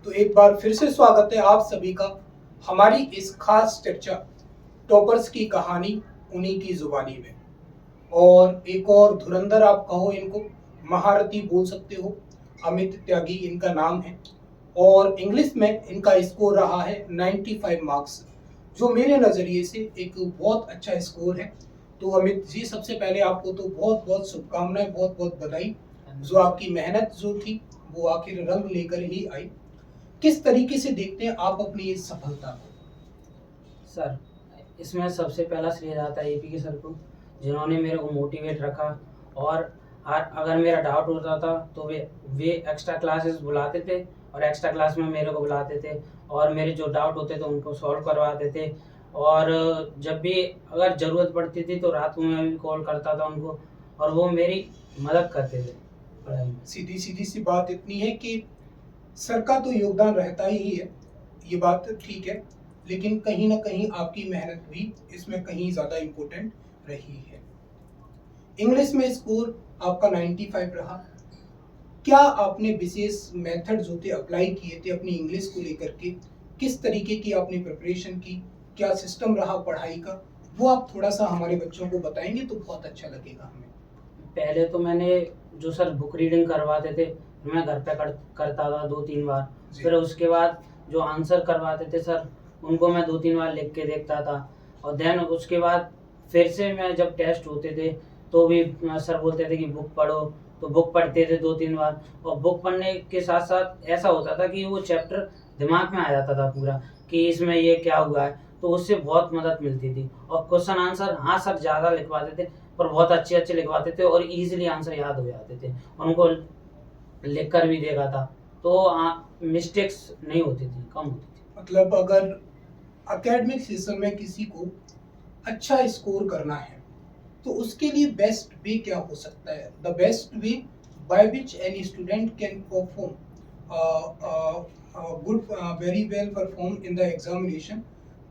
तो एक बार फिर से स्वागत है आप सभी का हमारी इस खास चर्चा टॉपर्स की कहानी उन्हीं की जुबानी में। और एक और धुरंधर आप कहो, इनको महारथी बोल सकते हो, अमित त्यागी इनका नाम है। और इंग्लिश में इनका स्कोर रहा है 95 मार्क्स, जो मेरे नज़रिए से एक बहुत अच्छा स्कोर है। तो अमित जी, सबसे पहले आपको तो बहुत बहुत शुभकामनाएं, बहुत बहुत बधाई। जो आपकी मेहनत जो थी वो आखिर रंग लेकर ही आई। किस तरीके से देखते हैं आप अपनी इस सफलता को? सर, इसमें सबसे पहला श्रेय जाता है एपी के सर को, जिन्होंने मेरे को मोटिवेट रखा। और अगर मेरा डाउट होता था तो वे एक्स्ट्रा क्लासेस बुलाते थे और एक्स्ट्रा क्लास में मेरे को बुलाते थे और मेरे जो डाउट होते थे उनको सॉल्व करवाते थे। और जब भी अगर ज़रूरत पड़ती थी तो रात में मैं भी कॉल करता था उनको और वो मेरी मदद करते थे पढ़ाई में। सीधी सीधी सी बात इतनी है कि सर का तो योगदान रहता ही है, ये बात ठीक है, लेकिन कहीं ना कहीं आपकी मेहनत भी इसमें कहीं ज़्यादा इम्पोर्टेंट रही है। इंग्लिश में स्कोर आपका 95 रहा। क्या आपने विशेष मेथड जो थे अप्लाई किए थे अपनी इंग्लिश को लेकर के? किस तरीके की आपने प्रिपरेशन की? क्या सिस्टम रहा पढ़ाई का? वो आप थोड़ा सा हमारे बच्चों को बताएंगे तो बहुत अच्छा लगेगा हमें। पहले तो मैंने जो सर बुक रीडिंग करवाते थे मैं घर पे करता था 2-3 बार। फिर उसके बाद जो आंसर करवाते थे सर उनको मैं 2-3 बार लिख के देखता था। और देन उसके बाद फिर से मैं जब टेस्ट होते थे तो भी सर बोलते थे कि बुक पढ़ो, तो बुक पढ़ते थे 2-3 बार। और बुक पढ़ने के साथ साथ ऐसा होता था कि वो चैप्टर दिमाग में आ जाता था पूरा कि इसमें ये क्या हुआ है, तो उससे बहुत मदद मिलती थी। और क्वेश्चन आंसर हाँ सर ज़्यादा लिखवाते थे पर बहुत अच्छे लिखवाते थे और इजीली आंसर याद हो जाते थे। उनको लिख कर भी देखा था तो मिस्टेक्स नहीं होती थी, कम होती थी। मतलब अगर एकेडमिक सेशन में किसी को अच्छा स्कोर करना है तो उसके लिए बेस्ट वे क्या हो सकता है? The best way by which any student can perform good, very well perform in the examination.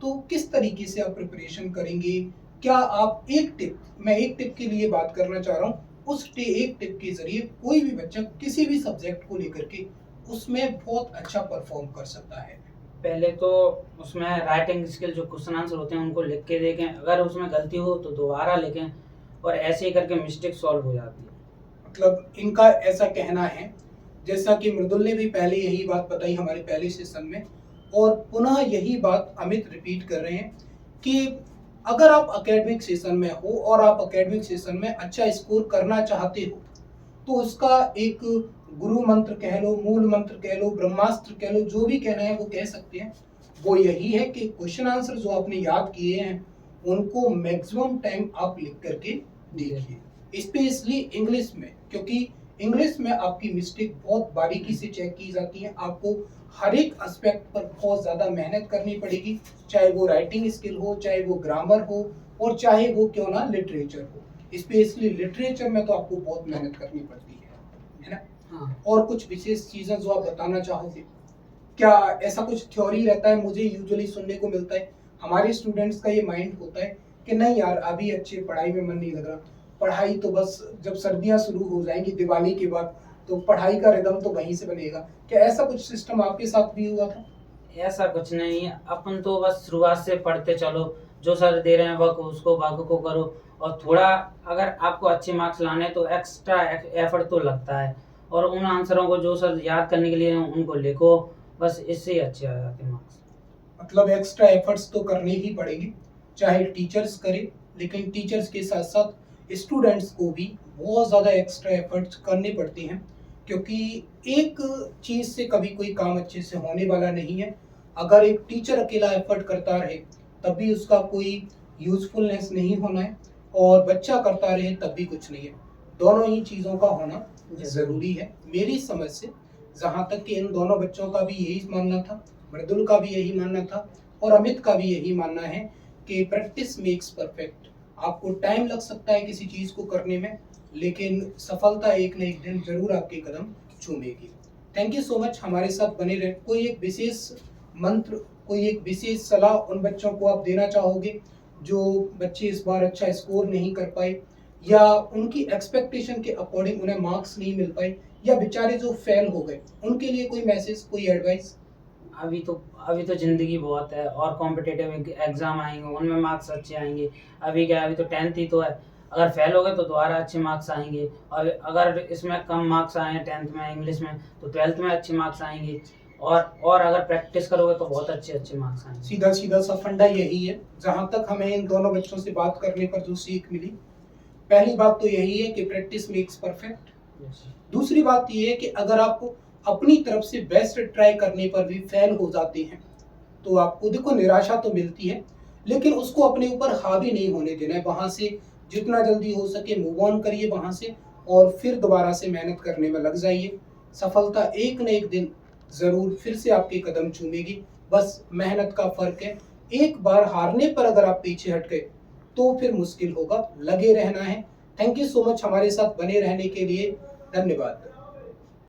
तो किस तरीके से आप प्रिपरेशन करेंगे? क्या आप मैं एक टिप के लिए बात करना चाह रहा हूँ, एक टिप के जरिए कोई भी बच्चा किसी भी सब्जेक्ट को लेकर के उसमें बहुत अच्छा परफॉर्म कर सकता है? पहले तो उसमें राइटिंग स्किल जो क्वेश्चन आंसर होते हैं उनको लिख के देखें, अगर उसमें गलती हो तो दोबारा लिखें और ऐसे ही करके मिस्टेक सॉल्व हो जाती है। मतलब इनका ऐसा कहना है, जैसा कि मृदुल ने भी पहले यही बात बताई हमारे पहले सेशन में, और पुनः यही बात अमित रिपीट कर रहे हैं कि अगर आप एकेडमिक सेशन में हो और आप एकेडमिक सेशन में अच्छा स्कोर करना चाहते हो तो उसका एक गुरु मंत्र कह लो, मूल मंत्र कह लो, ब्रह्मास्त्र कह लो, जो भी कहना है वो कह सकते हैं। वो यही है कि क्वेश्चन आंसर जो आपने याद किए हैं उनको मैक्सिमम टाइम आप लिख करके देखिए, स्पेशली इंग्लिश में, क्योंकि इंग्लिश में आपकी मिस्टेक बहुत बारीकी से चेक की जाती है। आपको हर एक एस्पेक्ट पर बहुत ज़्यादा मेहनत करनी पड़ेगी, चाहे वो राइटिंग स्किल हो, चाहे वो ग्रामर हो, और चाहे वो क्यों ना लिटरेचर हो। स्पेशली लिटरेचर में तो आपको बहुत मेहनत करनी पड़ती है ना? हाँ। और कुछ विशेष चीज़ें जो आप बताना चाहोगे? क्या ऐसा कुछ थ्योरी रहता है? मुझे यूजुअली सुनने को मिलता है, हमारे स्टूडेंट्स का ये माइंड होता है कि नहीं यार अभी अच्छी पढ़ाई में मन नहीं लग रहा, पढ़ाई तो बस जब सर्दियां शुरू हो जाएंगी दिवाली के बाद तो पढ़ाई का रिदम तो वहीं से बनेगा। क्या ऐसा कुछ सिस्टम आपके साथ भी हुआ था? ऐसा कुछ नहीं है, अपन तो बस शुरुआत से पढ़ते चलो, जो सर दे रहे हैं वर्क उसको वर्क को करो। और थोड़ा अगर आपको अच्छे मार्क्स लाने तो एक्स्ट्रा एफर्ट तो लगता है और उन आंसरों को जो सर याद करने के लिए हैं, उनको लिखो, बस इससे ही अच्छे आ जाते हैं मार्क्स। मतलब एक्स्ट्रा एफर्ट्स तो करने ही पड़ेंगे, चाहे टीचर्स करें, लेकिन टीचर्स के साथ साथ स्टूडेंट्स को भी बहुत ज़्यादा एक्स्ट्रा एफर्ट्स करने पड़ते हैं, क्योंकि एक चीज़ से कभी कोई काम अच्छे से होने वाला नहीं है। अगर एक टीचर अकेला एफर्ट करता रहे तब भी उसका कोई यूजफुलनेस नहीं होना है, और बच्चा करता रहे तब भी कुछ नहीं है। दोनों ही चीज़ों का होना ज़रूरी है मेरी समझ से। जहाँ तक कि इन दोनों बच्चों का भी यही मानना था, मृदुल का भी यही मानना था, और अमित का भी यही मानना है कि प्रैक्टिस मेक्स परफेक्ट। आपको टाइम लग सकता है किसी चीज़ को करने में, लेकिन सफलता एक न एक दिन जरूर आपके कदम चूमेगी। थैंक यू सो मच, हमारे साथ बने रहे। कोई एक विशेष मंत्र, कोई एक विशेष सलाह उन बच्चों को आप देना चाहोगे जो बच्चे इस बार अच्छा स्कोर नहीं कर पाए, या उनकी एक्सपेक्टेशन के अकॉर्डिंग उन्हें मार्क्स नहीं मिल पाए, या बेचारे जो फेल हो गए, उनके लिए कोई मैसेज, कोई एडवाइस? अभी तो ज़िंदगी बहुत है और कॉम्पिटिटिव एग्ज़ाम आएँगे, उनमें मार्क्स अच्छे आएँगे। अभी क्या है, अभी तो 10th ही तो है, अगर फेल हो गए तो दोबारा अच्छे मार्क्स आएँगे और अगर इसमें कम मार्क्स आए 10th में इंग्लिश में तो 12th में अच्छे मार्क्स आएँगे और अगर प्रैक्टिस करोगे तो बहुत अच्छे मार्क्स आएँगे। सीधा सीधा सा फंडा यही है। जहाँ तक हमें इन दोनों बच्चों से बात करने पर जो सीख मिली, पहली बात तो यही है कि प्रैक्टिस मेक्स परफेक्ट। दूसरी बात ये है कि अगर आप अपनी तरफ से बेस्ट ट्राई करने पर भी फेल हो जाते हैं तो आपको देखो निराशा तो मिलती है, लेकिन उसको अपने ऊपर हावी नहीं होने देना है। वहां से जितना जल्दी हो सके मूव ऑन करिए वहां से और फिर दोबारा से मेहनत करने में लग जाइए। सफलता एक न एक दिन जरूर फिर से आपके कदम चूमेगी, बस मेहनत का फर्क है। एक बार हारने पर अगर आप पीछे हट गए तो फिर मुश्किल होगा, लगे रहना है। थैंक यू सो मच हमारे साथ बने रहने के लिए, धन्यवाद।